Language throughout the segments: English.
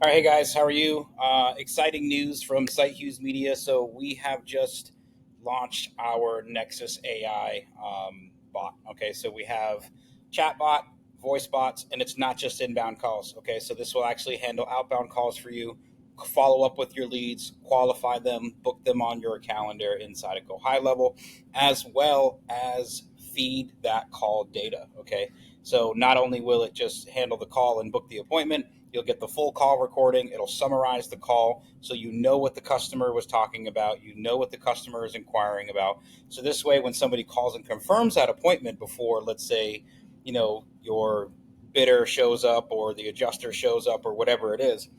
All right, hey guys, how are you? Exciting news from SiteHughes Media. So we have just launched our Nexus AI bot. Okay, so we have chatbot, voice bots, and it's not just inbound calls. Okay, so this will actually handle outbound calls for you, follow up with your leads, qualify them, book them on your calendar inside of Go High Level, as well as feed that call data. Okay, so not only will it just handle the call and book the appointment, you'll get the full call recording. It'll summarize the call so you know what the customer was talking about. You know what the customer is inquiring about. So this way, when somebody calls and confirms that appointment before, let's say, your bidder shows up or the adjuster shows up or whatever it is,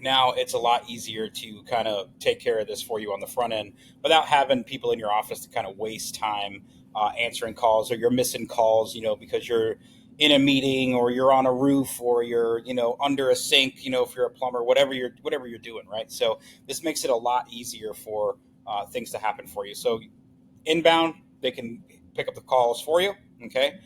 now it's a lot easier to kind of take care of this for you on the front end without having people in your office to kind of waste time answering calls, or you're missing calls, because you're in a meeting or you're on a roof or you're, under a sink, if you're a plumber, whatever you're doing, right? So this makes it a lot easier for things to happen for you. So inbound, they can pick up the calls for you. Okay.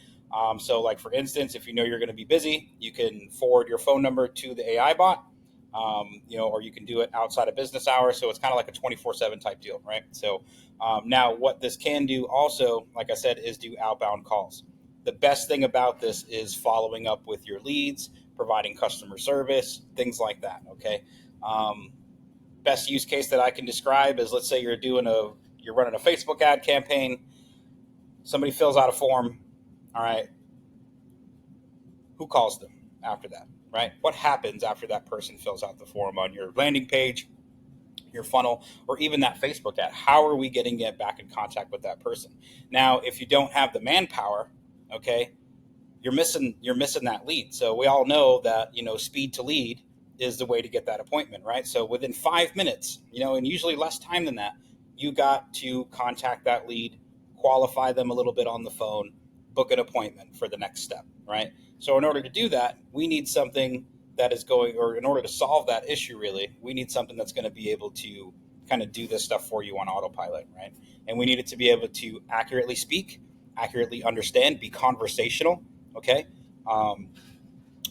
So, like for instance, if you know you're going to be busy, you can forward your phone number to the AI bot, or you can do it outside of business hours. So it's kind of like a 24/7 type deal, right? So now, what this can do also, like I said, is do outbound calls. The best thing about this is following up with your leads, providing customer service, things like that. Okay. Um, Best use case that I can describe is, let's say you're running a Facebook ad campaign. Somebody fills out a form. All right, who calls them after that? Right? What happens after that person fills out the form on your landing page, your funnel, or even that Facebook ad? How are we getting it back in contact with that person? Now, if you don't have the manpower, okay, you're missing that lead. So we all know that speed to lead is the way to get that appointment, right? So within 5 minutes, and usually less time than that, you got to contact that lead, qualify them a little bit on the phone, book an appointment for the next step, right? So in order to do that, we need something that is going, or in order to solve that issue, really, we need something that's going to be able to kind of do this stuff for you on autopilot, right? And we need it to be able to accurately speak, accurately understand, be conversational, okay, um,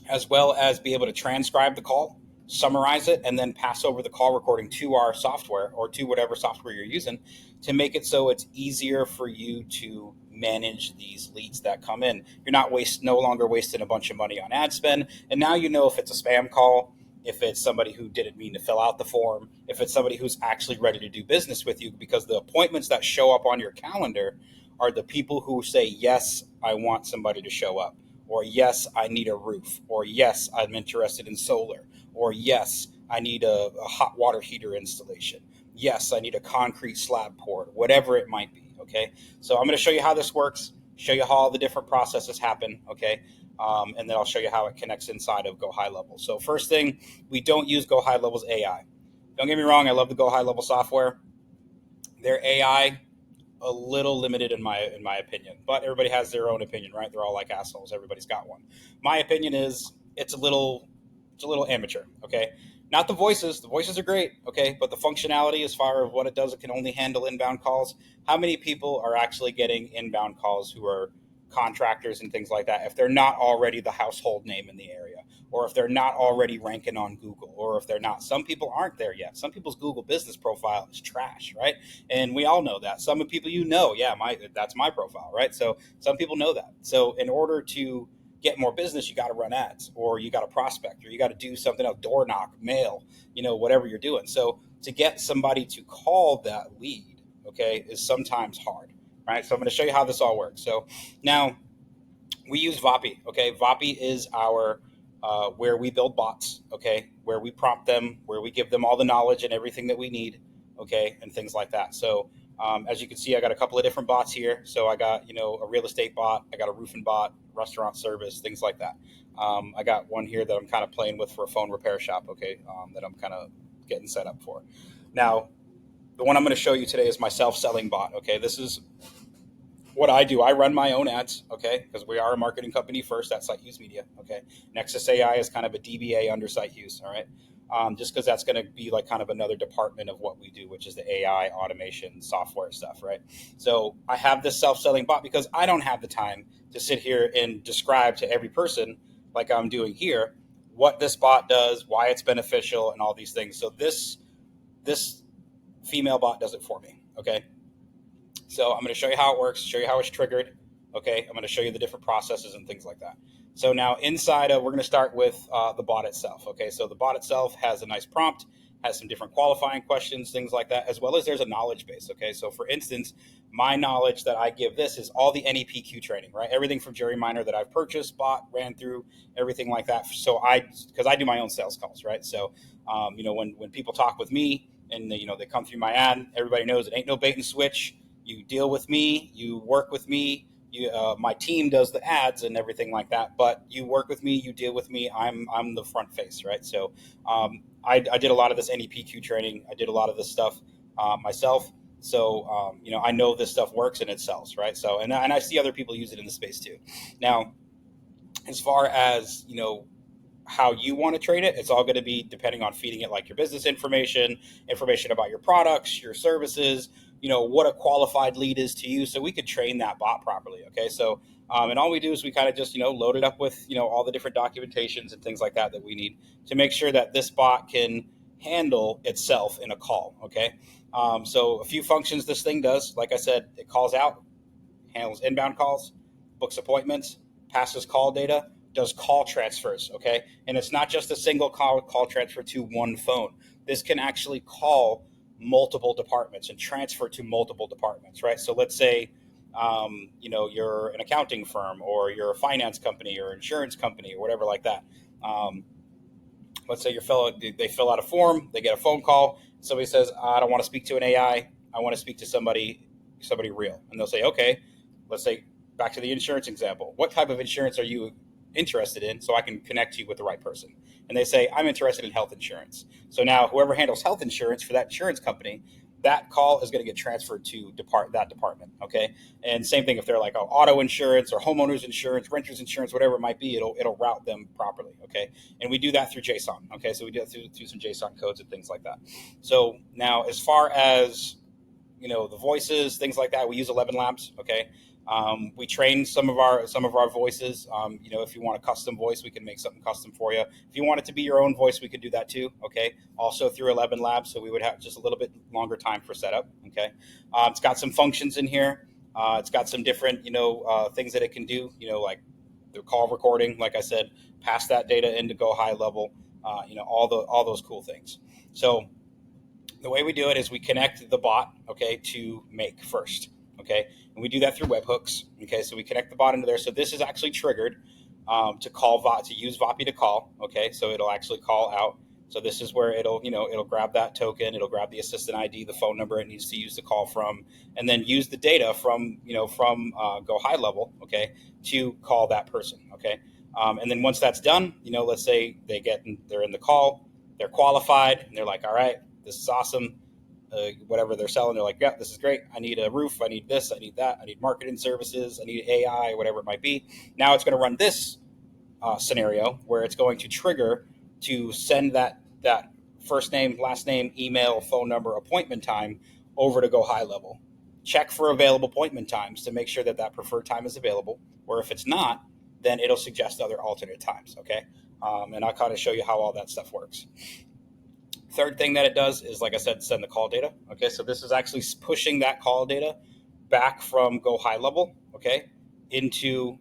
as well as be able to transcribe the call, summarize it, and then pass over the call recording to our software or to whatever software you're using to make it so it's easier for you to manage these leads that come in. You're not no longer wasting a bunch of money on ad spend, and now you know if it's a spam call, if it's somebody who didn't mean to fill out the form, if it's somebody who's actually ready to do business with you, because the appointments that show up on your calendar are the people who say, yes, I want somebody to show up, or yes, I need a roof, or yes, I'm interested in solar, or yes, I need a hot water heater installation. Yes, I need a concrete slab poured, whatever it might be. Okay. So I'm going to show you how this works, show you how all the different processes happen. Okay. And then I'll show you how it connects inside of Go High Level. So, first thing, we don't use Go High Level's AI. Don't get me wrong, I love the Go High Level software. Their AI, a little limited in my opinion, but everybody has their own opinion, right? They're all like assholes. Everybody's got one. My opinion is it's a little amateur. Okay, not the voices. The voices are great. Okay, but the functionality, as far as what it does, it can only handle inbound calls. How many people are actually getting inbound calls who are contractors and things like that if they're not already the household name in the area, or if they're not already ranking on Google, or if they're not? Some people aren't there yet. Some people's Google business profile is trash, right? And we all know that. Some people, yeah, that's my profile, right? So some people know that. So in order to get more business, you got to run ads, or you got to prospect, or you got to do something else, door knock, mail, whatever you're doing. So to get somebody to call that lead, okay, is sometimes hard, right? So I'm going to show you how this all works. So now we use Vapi. Okay, Vapi is our where we build bots. Okay, where we prompt them, where we give them all the knowledge and everything that we need. Okay, and things like that. So as you can see, I got a couple of different bots here. So I got a real estate bot, I got a roofing bot, restaurant service, things like that. I got one here that I'm kind of playing with for a phone repair shop. Okay, that I'm kind of getting set up for. Now, the one I'm going to show you today is my self-selling bot. Okay, this is what I do. I run my own ads, okay, because we are a marketing company first at SiteHughes Media, okay. Nexus AI is kind of a DBA under SiteHughes, all right. Just because that's going to be like kind of another department of what we do, which is the AI automation software stuff, right? So I have this self-selling bot because I don't have the time to sit here and describe to every person like I'm doing here what this bot does, why it's beneficial, and all these things. So this female bot does it for me. Okay. So I'm going to show you how it works, show you how it's triggered. Okay, I'm going to show you the different processes and things like that. So now inside of, we're going to start with the bot itself. Okay, so the bot itself has a nice prompt, has some different qualifying questions, things like that, as well as there's a knowledge base. Okay, so for instance, my knowledge that I give this is all the NEPQ training, right? Everything from Jerry Minor that I've purchased, bought, ran through, everything like that. So because I do my own sales calls, right? So, when people talk with me and they come through my ad, everybody knows it ain't no bait and switch. You deal with me, you work with me, my team does the ads and everything like that, but you work with me, you deal with me. I'm the front face, right? So I did a lot of this NEPQ training. I did a lot of this stuff myself. So I know this stuff works and it sells, right? So and I see other people use it in the space too. Now, as far as how you want to trade it, it's all going to be depending on feeding it like your business information about your products, your services, what a qualified lead is to you, so we could train that bot properly. Okay, so and all we do is we kind of just load it up with all the different documentations and things like that that we need to make sure that this bot can handle itself in a call. Okay, so a few functions this thing does, like I said, it calls out, handles inbound calls, books appointments, passes call data, does call transfers. Okay, and it's not just a single call transfer to one phone. This can actually call multiple departments and transfer to multiple departments, right? So let's say you're an accounting firm, or you're a finance company or insurance company or whatever like that. Let's say they fill out a form, they get a phone call, somebody says, I don't want to speak to an AI, I want to speak to somebody real. And they'll say, okay, let's say, back to the insurance example, what type of insurance are you interested in, so I can connect you with the right person? And they say, I'm interested in health insurance. So now whoever handles health insurance for that insurance company, that call is going to get transferred to that department. Okay, and same thing if they're like, oh, auto insurance or homeowners insurance, renters insurance, whatever it might be, it'll route them properly. Okay, and we do that through JSON. Okay, so we do that through some JSON codes and things like that. So now, as far as the voices, things like that, we use 11 Labs. Okay, we train some of our voices. If you want a custom voice, we can make something custom for you. If you want it to be your own voice, we could do that too. Okay, also through 11 Labs, so we would have just a little bit longer time for setup. Okay, it's got some functions in here. It's got some different things that it can do. Like the call recording, like I said, pass that data into Go High Level. All those cool things. So the way we do it is we connect the bot, okay, to Make first, okay, and we do that through webhooks. Okay, so we connect the bot into there. So this is actually triggered to use Vapi to call. Okay, so it'll actually call out. So this is where it'll grab that token, it'll grab the assistant ID, the phone number it needs to use to call from, and then use the data from Go High Level, okay, to call that person. Okay, and then once that's done, let's say they're in the call, they're qualified, and they're like, all right, this is awesome. Whatever they're selling, they're like, yeah, this is great. I need a roof. I need this. I need that. I need marketing services. I need AI, whatever it might be. Now it's going to run this scenario where it's going to trigger to send that first name, last name, email, phone number, appointment time over to Go High Level. Check for available appointment times to make sure that preferred time is available. Or if it's not, then it'll suggest other alternate times. Okay, and I'll kind of show you how all that stuff works. Third thing that it does is, like I said, send the call data. Okay, so this is actually pushing that call data back from Go High Level, okay, into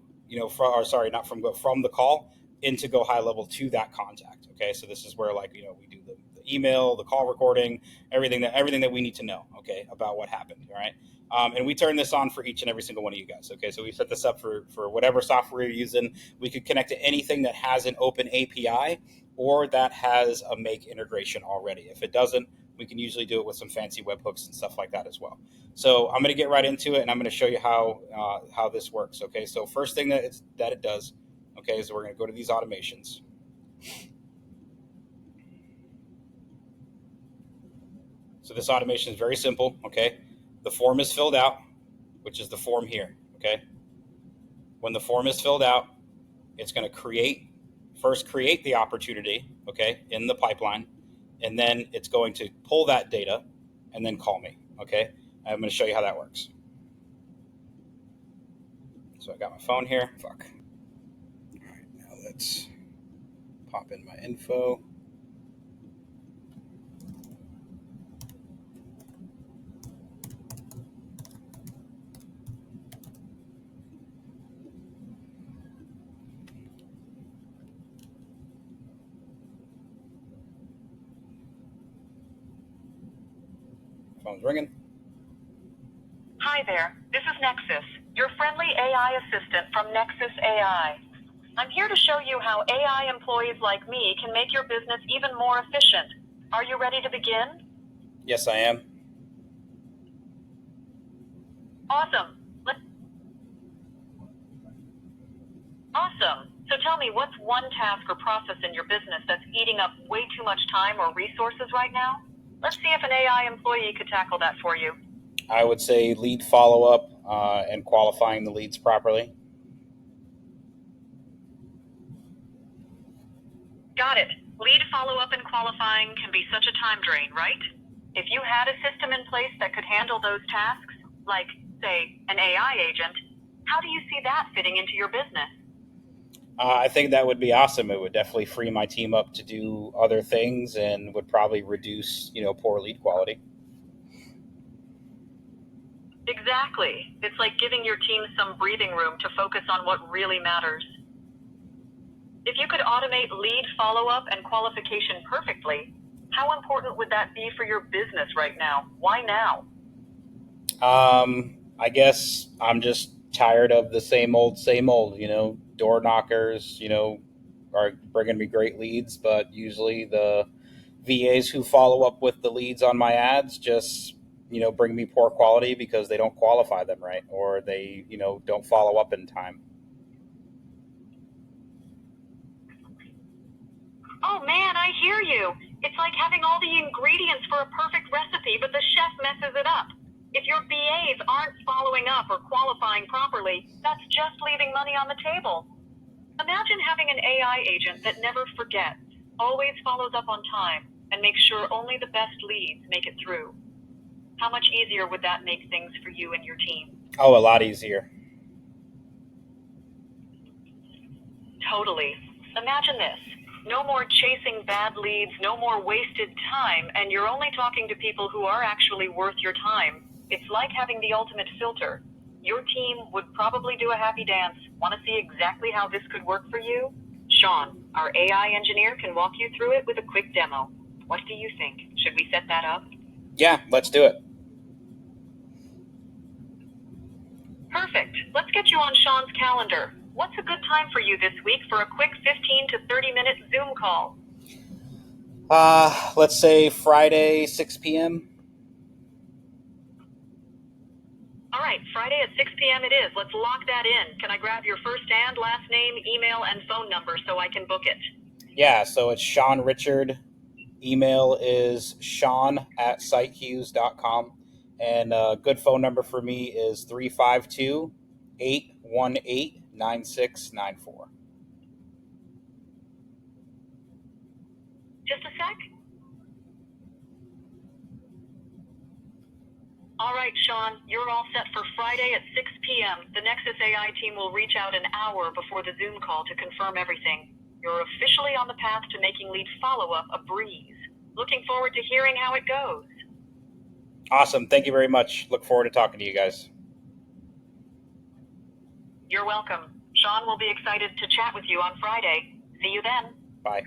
from the call into Go High Level to that contact. Okay, so this is where we do the email, the call recording, everything that we need to know, okay, about what happened. All right, and we turn this on for each and every single one of you guys. Okay, so we set this up for whatever software you're using. We could connect to anything that has an open API or that has a Make integration already. If it doesn't, we can usually do it with some fancy webhooks and stuff like that as well. So I'm going to get right into it, and I'm going to show you how this works. Okay, so first thing that it does, okay, is we're going to go to these automations. So this automation is very simple. Okay, the form is filled out, which is the form here. Okay, when the form is filled out, it's going to create the opportunity, okay, in the pipeline, and then it's going to pull that data and then call me. Okay, I'm going to show you how that works. So I got my phone here. Fuck. All right, now let's pop in my info. Phone's ringing. Hi there, this is Nexus, your friendly AI assistant from Nexus AI. I'm here to show you how AI employees like me can make your business even more efficient. Are you ready to begin? Yes, I am. Awesome. Awesome. So tell me, what's one task or process in your business that's eating up way too much time or resources right now? Let's see if an AI employee could tackle that for you. I would say lead follow-up and qualifying the leads properly. Got it. Lead follow-up and qualifying can be such a time drain, right? If you had a system in place that could handle those tasks, like, say, an AI agent, how do you see that fitting into your business? I think that would be awesome. It would definitely free my team up to do other things and would probably reduce, poor lead quality. Exactly. It's like giving your team some breathing room to focus on what really matters. If you could automate lead follow-up and qualification perfectly, how important would that be for your business right now? Why now? I guess I'm just tired of the same old, same old. Door knockers, are bringing me great leads, but usually the VAs who follow up with the leads on my ads just, bring me poor quality because they don't qualify them right or they, don't follow up in time. Oh man, I hear you. It's like having all the ingredients for a perfect recipe, but the chef messes it up. If your BAs aren't following up or qualifying properly, that's just leaving money on the table. Imagine having an AI agent that never forgets, always follows up on time, and makes sure only the best leads make it through. How much easier would that make things for you and your team? Oh, a lot easier. Totally. Imagine this. No more chasing bad leads, no more wasted time, and you're only talking to people who are actually worth your time. It's like having the ultimate filter. Your team would probably do a happy dance. Want to see exactly how this could work for you? Sean, our AI engineer, can walk you through it with a quick demo. What do you think? Should we set that up? Yeah, let's do it. Perfect. Let's get you on Sean's calendar. What's a good time for you this week for a quick 15 to 30-minute Zoom call? Let's say Friday, 6 p.m. All right, Friday at 6 p.m. it is. Let's lock that in. Can I grab your first and last name, email, and phone number so I can book it? Yeah, so it's Sean Richard. Email is sean@sitehughes.com. And a good phone number for me is 352-818-9694. Just a sec. All right, Sean, you're all set for Friday at 6 p.m. The Nexus AI team will reach out an hour before the Zoom call to confirm everything. You're officially on the path to making lead follow-up a breeze. Looking forward to hearing how it goes. Awesome. Thank you very much. Look forward to talking to you guys. You're welcome. Sean will be excited to chat with you on Friday. See you then. Bye.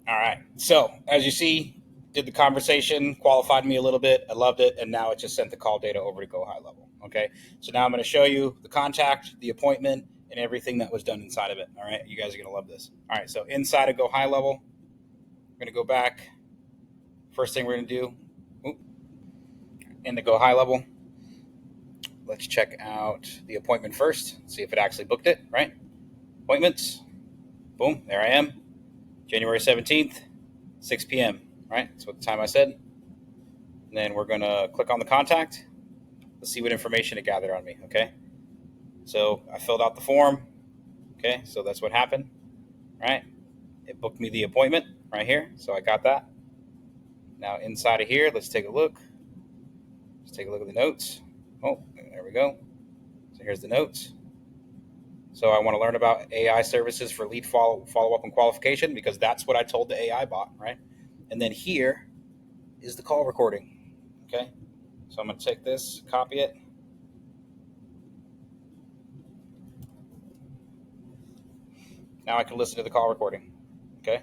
All right. So, as you see, did the conversation, qualified me a little bit. I loved it. And now it just sent the call data over to Go High Level. Okay. So now I'm going to show you the contact, the appointment, and everything that was done inside of it. All right. You guys are going to love this. All right. So, inside of Go High Level, we're going to go back. First thing we're going to do in the Go High Level, let's check out the appointment first, see if it actually booked it, right? Appointments. Boom. There I am. January 17th, 6 p.m. Right? That's what the time I said. And then we're going to click on the contact. Let's see what information it gathered on me. Okay. So I filled out the form. Okay. So that's what happened. Right. It booked me the appointment right here. So I got that. Now inside of here, let's take a look. Let's take a look at the notes. Oh, there we go. So here's the notes. So I want to learn about AI services for lead follow up and qualification because that's what I told the AI bot, right? And then here is the call recording. Okay. So I'm going to take this, copy it. Now I can listen to the call recording. Okay.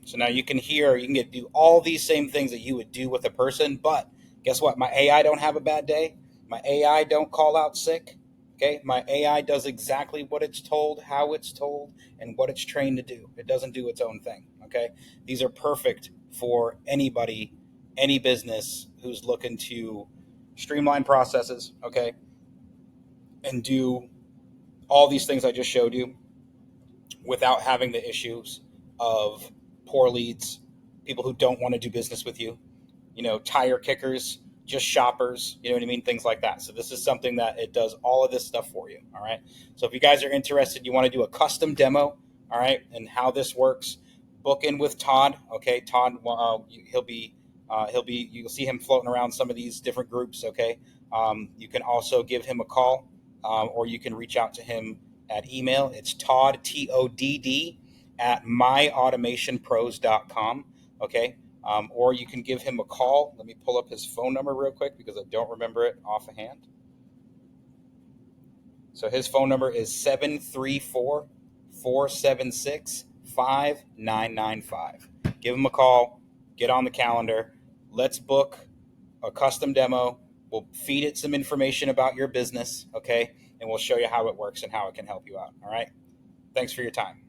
So now you can hear, you can do all these same things that you would do with a person, but guess what? My AI don't have a bad day. My AI don't call out sick. Okay, my AI does exactly what it's told, how it's told, and what it's trained to do. It doesn't do its own thing. Okay, these are perfect for anybody, any business who's looking to streamline processes. Okay, and do all these things I just showed you without having the issues of poor leads, people who don't want to do business with you, tire kickers, just shoppers, you know what I mean? Things like that. So this is something that it does all of this stuff for you. All right. So if you guys are interested, you want to do a custom demo, all right, and how this works, book in with Todd. Okay. Todd, you'll see him floating around some of these different groups. Okay. You can also give him a call, or you can reach out to him at email. It's Todd, TODD, at myautomationpros.com. Okay. Or you can give him a call. Let me pull up his phone number real quick because I don't remember it offhand. So his phone number is 734-476-5995. Give him a call, get on the calendar. Let's book a custom demo. We'll feed it some information about your business, okay? And we'll show you how it works and how it can help you out, all right? Thanks for your time.